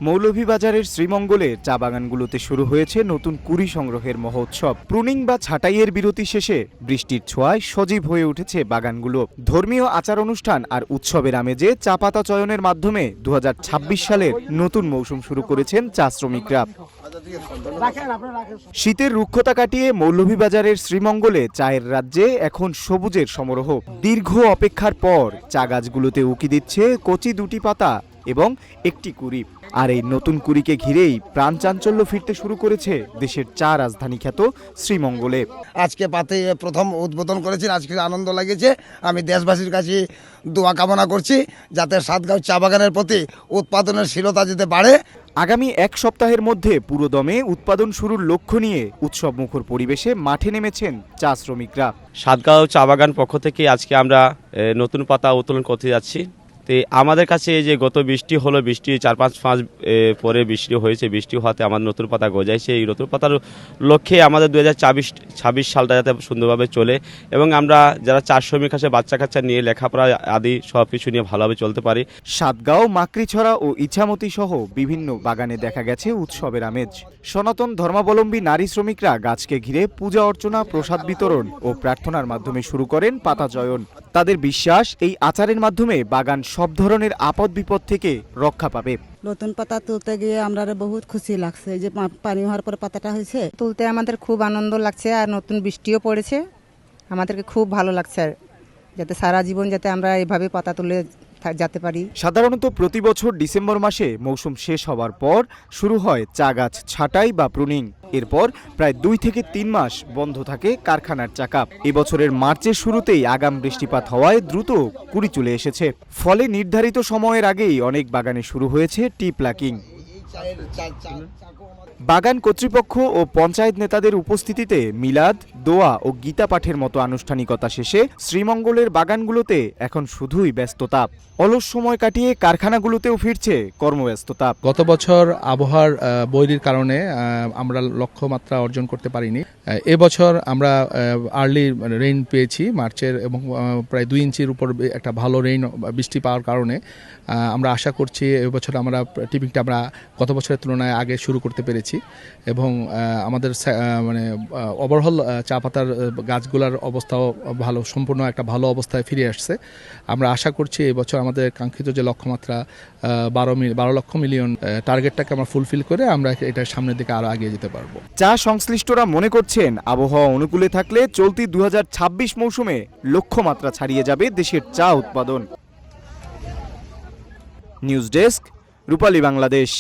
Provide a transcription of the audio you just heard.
মৌলভীবাজারের শ্রীমঙ্গলে চা বাগানগুলোতে শুরু হয়েছে নতুন কুড়ি সংগ্রহের মহোৎসব। প্রুনিং বা ছাঁটাইয়ের বিরতি শেষে বৃষ্টির ছোঁয়ায় সজীব হয়ে উঠেছে বাগানগুলো। ধর্মীয় আচার অনুষ্ঠান আর উৎসবের আমেজে চা পাতা চয়নের মাধ্যমে ২০২৬ সালের নতুন মৌসুম শুরু করেছেন চা শ্রমিকরা। শীতের রুক্ষতা কাটিয়ে মৌলভীবাজারের শ্রীমঙ্গলে চায়ের রাজ্যে এখন সবুজের সমারোহ। দীর্ঘ অপেক্ষার পর চা গাছগুলোতে উকি দিচ্ছে কচি দুটি পাতা এবং একটি কুড়ি। আর এই নতুন কুড়িকে ঘিরেই প্রাণ চাঞ্চল্য ফিরতে শুরু করেছে দেশের চা রাজধানী খ্যাত শ্রীমঙ্গলে। আজকে পাতে প্রথম উদ্বোধন করেছি, আজকে আনন্দ লাগেছে। আমি দেশবাসীর কাছে দোয়া কামনা করছি যাতে সাতগাঁও চা বাগানের প্রতি উৎপাদনের শীলতা যাতে বাড়ে। আগামী এক সপ্তাহের মধ্যে পুরোদমে উৎপাদন শুরুর লক্ষ্য নিয়ে উৎসব মুখর পরিবেশে মাঠে নেমেছেন চা শ্রমিকরা। সাতগাঁও চা বাগান পক্ষ থেকে আজকে আমরা নতুন পাতা উত্তোলন করতে যাচ্ছি। তো আমাদের কাছে এই যে গত বৃষ্টি হলো, বৃষ্টি ৪-৫ মাস পরে বৃষ্টি হয়েছে, বৃষ্টি হওয়াতে আমাদের নতুন পাতা গজাইছে। এই নতুন পাতার লক্ষ্যে আমাদের ২০২৬ সালটা যাতে সুন্দরভাবে চলে এবং আমরা যারা চা শ্রমিক আছে বাচ্চা কাচ্চা নিয়ে লেখাপড়া আদি সব কিছু নিয়ে ভালোভাবে চলতে পারি। সাতগাঁও, মাকড়িছড়া ও ইছামতি সহ বিভিন্ন বাগানে দেখা গেছে উৎসবের আমেজ। সনাতন ধর্মাবলম্বী নারী শ্রমিকরা গাছকে ঘিরে পূজা অর্চনা, প্রসাদ বিতরণ ও প্রার্থনার মাধ্যমে শুরু করেন পাতা চয়ন। তাদের বিশ্বাস এই আচারের মাধ্যমে বাগান সব ধরনের আপদ বিপদ থেকে রক্ষা পাবে। নতুন পাতা তুলতে গিয়ে আমরা বহুত খুশি লাগছে, যে পানি হওয়ার পর পাতাটা হয়েছে তুলতে আমাদের খুব আনন্দ লাগছে। আর নতুন বৃষ্টিও পড়েছে, আমাদেরকে খুব ভালো লাগছে। যাতে সারা জীবন যাতে আমরা এইভাবে পাতা তুলে যেতে পারি। সাধারণত প্রতি বছর ডিসেম্বর মাসে মৌসুম শেষ হওয়ার পর শুরু হয় চা গাছ ছাঁটাই বা প্রুনিং। এরপর প্রায় ২ থেকে ৩ মাস বন্ধ থাকে কারখানার চাকা। এবছরের মার্চের শুরুতেই আগাম বৃষ্টিপাত হওয়ায় দ্রুত কুড়ি চলে এসেছে। ফলে নির্ধারিত সময়ের আগেই অনেক বাগানে শুরু হয়েছে টি প্লাকিং। বাগান কর্তৃপক্ষ ও পঞ্চায়েত নেতাদের উপস্থিতিতে মিলাদ, দোয়া ও গীতা পাঠের মতো আনুষ্ঠানিকতা শেষে শ্রীমঙ্গলের বাগানগুলোতে এখন শুধুই ব্যস্ততা। অলস সময় কাটিয়ে কারখানাগুলোতেও ফিরছে কর্মব্যস্ততা। গত বছর আবহাওয়ার বৈরির কারণে আমরা লক্ষ্যমাত্রা অর্জন করতে পারিনি। এবছর আমরা আর্লি রেইন পেয়েছি মার্চের, এবং প্রায় ২ ইঞ্চির উপর একটা ভালো রেইন বৃষ্টি পাওয়ার কারণে আমরা আশা করছি এবছর আমরা টিপিংটা আমরা গত বছরের তুলনায় আগে শুরু করতে পেরেছি এবং আমাদের মানে ওভারঅল চা পাতার গাছগুলোর অবস্থাও ভালো, সম্পূর্ণ একটা ভালো অবস্থায় ফিরে আসছে। আমরা আশা করছি এবছর আমাদের কাঙ্ক্ষিত যে লক্ষ্যমাত্রা ১২ লক্ষ মিলিয়ন টার্গেটটাকে আমরা ফুলফিল করে আমরা এটার সামনের দিকে আরও এগিয়ে যেতে পারবো। চা সংশ্লিষ্টরা মনে করছেন আবহাওয়া অনুকূলে থাকলে চলতি ২০২৬ মৌসুমে লক্ষ্যমাত্রা ছাড়িয়ে যাবে দেশের চা উৎপাদন। নিউজ ডেস্ক, রূপালী বাংলাদেশ।